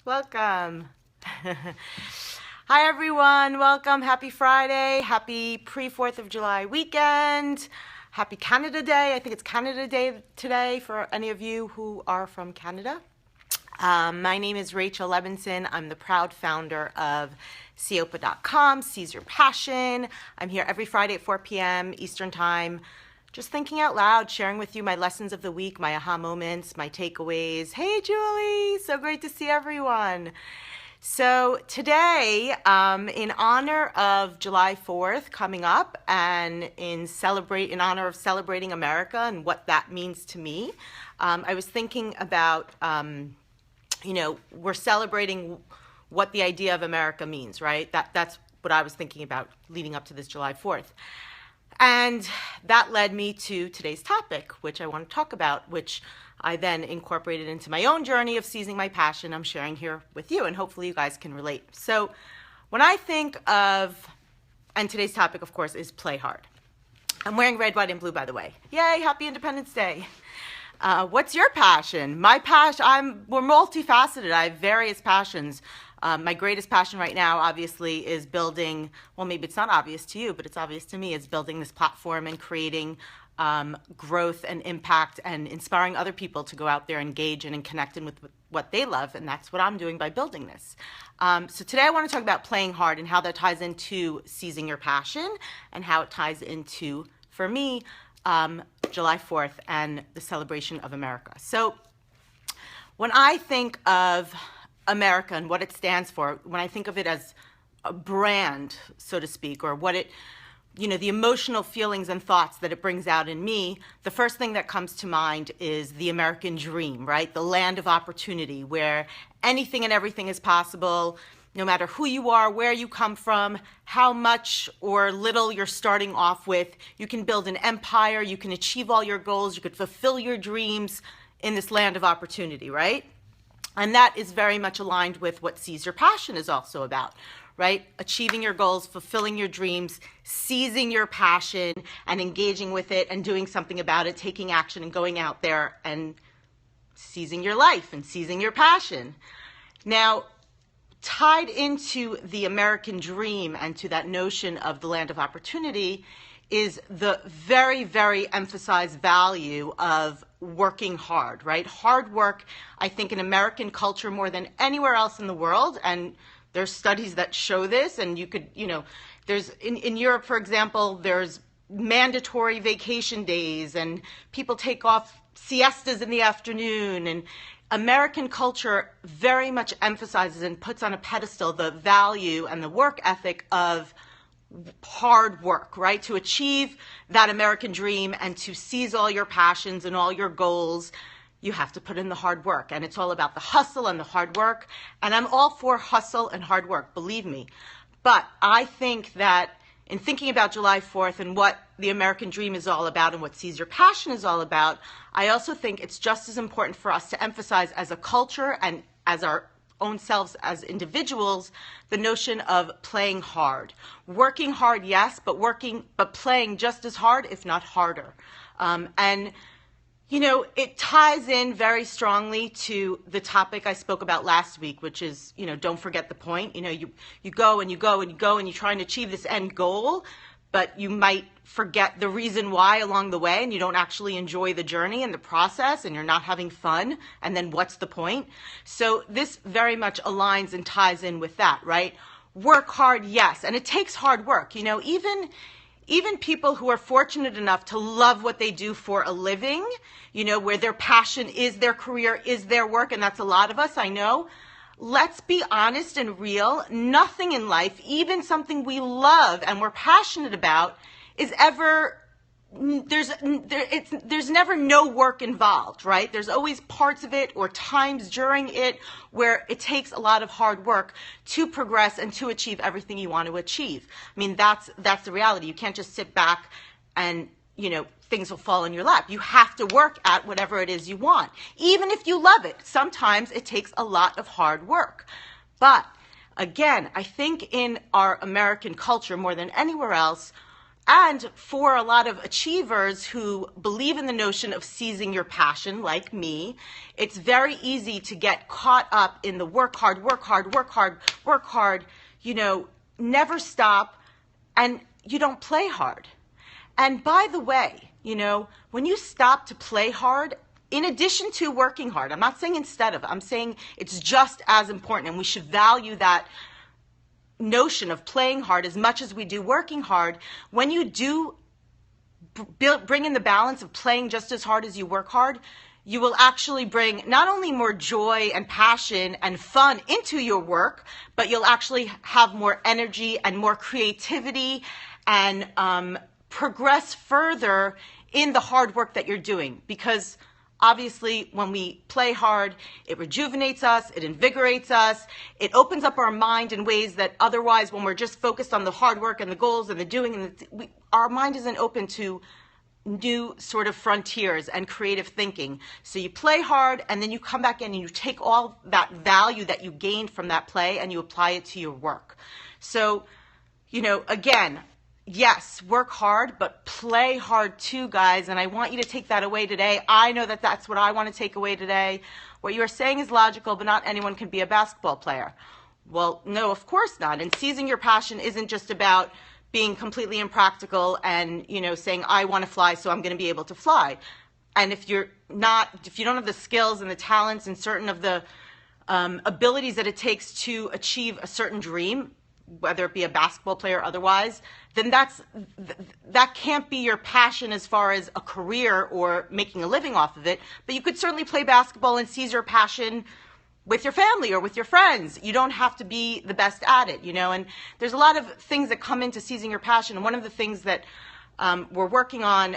Welcome. Hi, everyone. Welcome. Happy Friday. Happy pre-4th of July weekend. Happy Canada Day. I think it's Canada Day today for any of you who are from Canada. My name is Rachel Levinson. I'm the proud founder of Seopa.com, Seize Your Passion. I'm here every Friday at 4 p.m. Eastern Time, just thinking out loud, sharing with you my lessons of the week, my aha moments, my takeaways. Hey, Julie, so great to see everyone. So today, in honor of July 4th coming up and in honor of celebrating America and what that means to me, I was thinking about, we're celebrating what the idea of America means, right? That's what I was thinking about leading up to this July 4th. And that led me to today's topic, which I want to talk about, which I then incorporated into my own journey of seizing my passion I'm sharing here with you, and hopefully you guys can relate. So when I think of, and today's topic, of course, is play hard. I'm wearing red, white, and blue, by the way. Yay, happy Independence Day. What's your passion? My passion, we're multifaceted. I have various passions. My greatest passion right now, obviously, is building, well, maybe it's not obvious to you, but it's obvious to me, is building this platform and creating growth and impact and inspiring other people to go out there, engage and connect with what they love. And that's what I'm doing by building this. So today I want to talk about playing hard and how that ties into seizing your passion and how it ties into, for me, July 4th and the celebration of America. So when I think of America and what it stands for, when I think of it as a brand, so to speak, or what it, the emotional feelings and thoughts that it brings out in me, the first thing that comes to mind is the American dream, right? The land of opportunity where anything and everything is possible, no matter who you are, where you come from, how much or little you're starting off with. You can build an empire, you can achieve all your goals, you could fulfill your dreams in this land of opportunity, right? And that is very much aligned with what Seize Your Passion is also about, right? Achieving your goals, fulfilling your dreams, seizing your passion and engaging with it and doing something about it, taking action and going out there and seizing your life and seizing your passion. Now, tied into the American dream and to that notion of the land of opportunity is the very, very emphasized value of working hard, right? Hard work, I think, in American culture more than anywhere else in the world, and there's studies that show this, and you could, there's, in Europe, for example, there's mandatory vacation days, and people take off siestas in the afternoon, and American culture very much emphasizes and puts on a pedestal the value and the work ethic of hard work, right? To achieve that American dream and to seize all your passions and all your goals, you have to put in the hard work. And it's all about the hustle and the hard work. And I'm all for hustle and hard work, believe me. But I think that in thinking about July 4th and what the American dream is all about and what Seize Your Passion is all about, I also think it's just as important for us to emphasize as a culture and as our own selves as individuals, the notion of playing hard. Working hard, yes, but playing just as hard, if not harder. It ties in very strongly to the topic I spoke about last week, which is, don't forget the point. You go and you go and you go and you try and achieve this end goal, but you might forget the reason why along the way, and you don't actually enjoy the journey and the process, and you're not having fun, and then what's the point? So this very much aligns and ties in with that, right? Work hard, yes, and it takes hard work. Even people who are fortunate enough to love what they do for a living, where their passion is their career, is their work, and that's a lot of us, I know. Let's be honest and real. Nothing in life, even something we love and we're passionate about, is ever, there's never no work involved, right? There's always parts of it or times during it where it takes a lot of hard work to progress and to achieve everything you want to achieve. I mean, that's the reality. You can't just sit back and, things will fall in your lap. You have to work at whatever it is you want. Even if you love it, sometimes it takes a lot of hard work. But again, I think in our American culture more than anywhere else, And for a lot of achievers who believe in the notion of seizing your passion, like me, it's very easy to get caught up in the work hard, work hard, work hard, work hard, never stop, and you don't play hard. And by the way, when you stop to play hard, in addition to working hard, I'm not saying instead of, I'm saying it's just as important, and we should value that notion of playing hard as much as we do working hard. When you do bring in the balance of playing just as hard as you work hard, you will actually bring not only more joy and passion and fun into your work, but you'll actually have more energy and more creativity and progress further in the hard work that you're doing. Because obviously, when we play hard, it rejuvenates us, it invigorates us, it opens up our mind in ways that otherwise, when we're just focused on the hard work and the goals and the doing, and our mind isn't open to new sort of frontiers and creative thinking. So you play hard, and then you come back in and you take all that value that you gained from that play and you apply it to your work. So, again, yes, work hard, but play hard too, guys. And I want you to take that away today. I know that that's what I want to take away today. What you are saying is logical, but not anyone can be a basketball player. Well, no, of course not. And seizing your passion isn't just about being completely impractical and, saying, I want to fly, so I'm going to be able to fly. And if you don't have the skills and the talents and certain of the abilities that it takes to achieve a certain dream, whether it be a basketball player or otherwise, then that can't be your passion as far as a career or making a living off of it. But you could certainly play basketball and seize your passion with your family or with your friends. You don't have to be the best at it, and there's a lot of things that come into seizing your passion. And one of the things that we're working on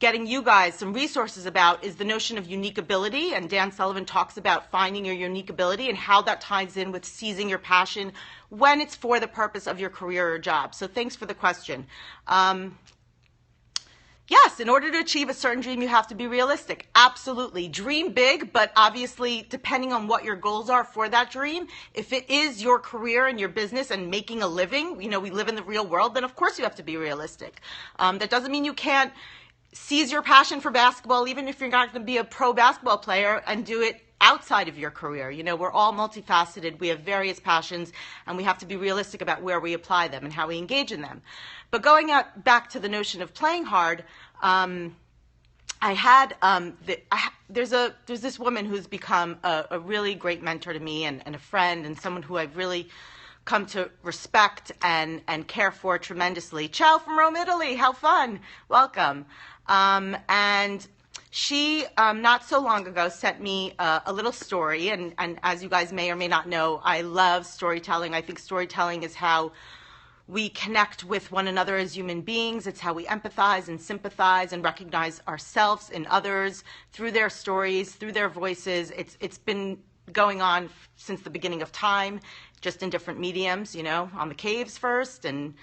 getting you guys some resources about is the notion of unique ability. And Dan Sullivan talks about finding your unique ability and how that ties in with seizing your passion when it's for the purpose of your career or job. So thanks for the question. Yes, in order to achieve a certain dream, you have to be realistic. Absolutely. Dream big, but obviously, depending on what your goals are for that dream, if it is your career and your business and making a living, we live in the real world, then of course you have to be realistic. That doesn't mean you can't seize your passion for basketball, even if you're not going to be a pro basketball player, and do it outside of your career. We're all multifaceted. We have various passions, and we have to be realistic about where we apply them and how we engage in them. But going back to the notion of playing hard, there's this woman who's become a really great mentor to me and a friend and someone who I've really come to respect and care for tremendously. Ciao from Rome, Italy. How fun. Welcome. And she, not so long ago, sent me a little story. And as you guys may or may not know, I love storytelling. I think storytelling is how we connect with one another as human beings. It's how we empathize and sympathize and recognize ourselves in others through their stories, through their voices. It's been going on since the beginning of time, just in different mediums, on the caves first, and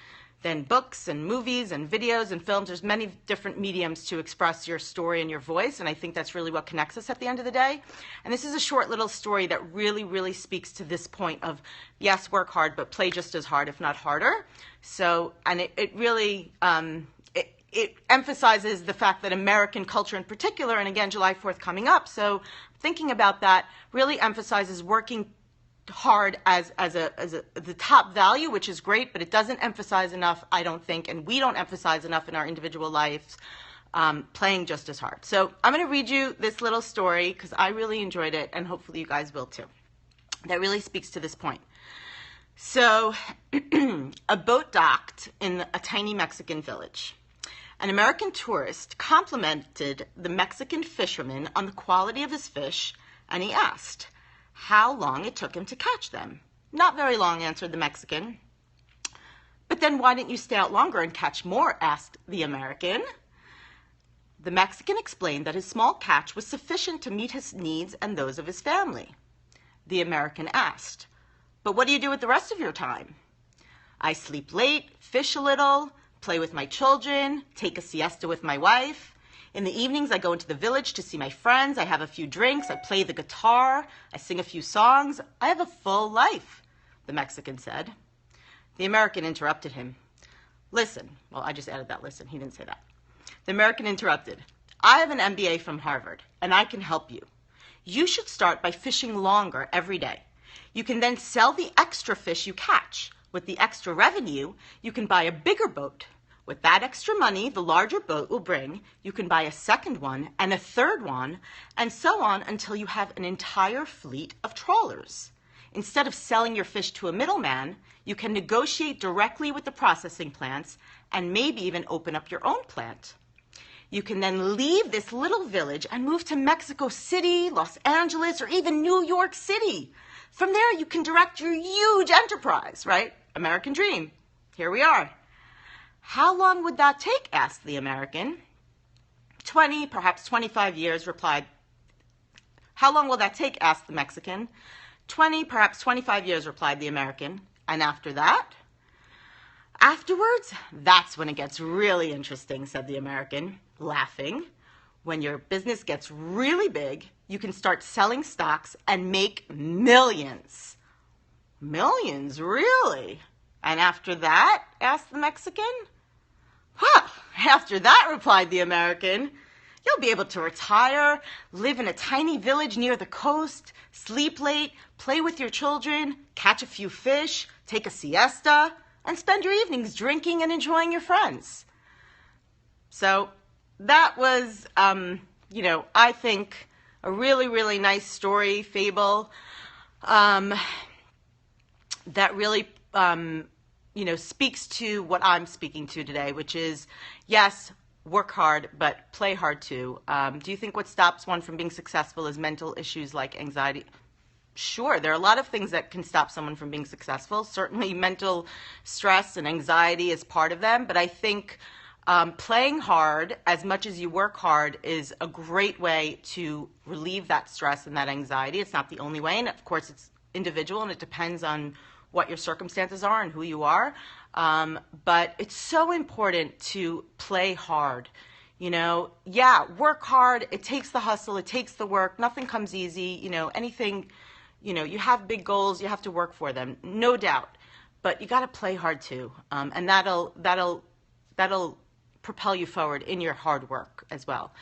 then books and movies and videos and films. There's many different mediums to express your story and your voice, and I think that's really what connects us at the end of the day. And this is a short little story that really, really speaks to this point of, yes, work hard, but play just as hard, if not harder. So, and it really, it emphasizes the fact that American culture in particular, and again, July 4th coming up, so thinking about that really emphasizes working hard as the top value, which is great, but it doesn't emphasize enough, I don't think, and we don't emphasize enough in our individual lives, playing just as hard. So I'm going to read you this little story because I really enjoyed it, and hopefully you guys will too. That really speaks to this point. So a boat docked in a tiny Mexican village. An American tourist complimented the Mexican fisherman on the quality of his fish, and he asked how long it took him to catch them. Not very long, answered the Mexican. But then why didn't you stay out longer and catch more, asked the American. The Mexican explained that his small catch was sufficient to meet his needs and those of his family. The American asked, but what do you do with the rest of your time? I sleep late, fish a little, play with my children, take a siesta with my wife. In the evenings, I go into the village to see my friends. I have a few drinks. I play the guitar. I sing a few songs. I have a full life, the Mexican said. The American interrupted him. Listen. Well, I just added that listen. He didn't say that. The American interrupted. I have an MBA from Harvard, and I can help you. You should start by fishing longer every day. You can then sell the extra fish you catch. With the extra revenue, you can buy a bigger boat. With that extra money the larger boat will bring, you can buy a second one and a third one, and so on until you have an entire fleet of trawlers. Instead of selling your fish to a middleman, you can negotiate directly with the processing plants and maybe even open up your own plant. You can then leave this little village and move to Mexico City, Los Angeles, or even New York City. From there, you can direct your huge enterprise, right? American dream. Here we are. How long would that take? Asked the American. 20, perhaps 25 years, replied. How long will that take? Asked the Mexican. 20, perhaps 25 years, replied the American. And after that? Afterwards, that's when it gets really interesting, said the American, laughing. When your business gets really big, you can start selling stocks and make millions. Millions, really? And after that? Asked the Mexican. Well, after that, replied the American, you'll be able to retire, live in a tiny village near the coast, sleep late, play with your children, catch a few fish, take a siesta, and spend your evenings drinking and enjoying your friends. So that was, I think a really, really nice story, fable, that really, speaks to what I'm speaking to today, which is, yes, work hard, but play hard too. Do you think what stops one from being successful is mental issues like anxiety? Sure, there are a lot of things that can stop someone from being successful. Certainly mental stress and anxiety is part of them, but I think playing hard as much as you work hard is a great way to relieve that stress and that anxiety. It's not the only way, and of course it's individual and it depends on what your circumstances are and who you are. But it's so important to play hard. Work hard. It takes the hustle. It takes the work. Nothing comes easy. Anything, you have big goals. You have to work for them, no doubt. But you got to play hard too, and that'll propel you forward in your hard work as well.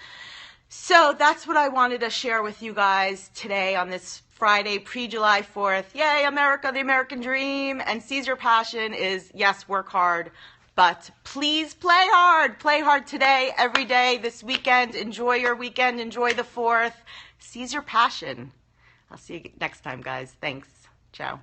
So that's what I wanted to share with you guys today on this Friday, pre-July 4th. Yay, America, the American dream. And Seize Your Passion is, yes, work hard, but please play hard. Play hard today, every day, this weekend. Enjoy your weekend. Enjoy the 4th. Seize your passion. I'll see you next time, guys. Thanks. Ciao.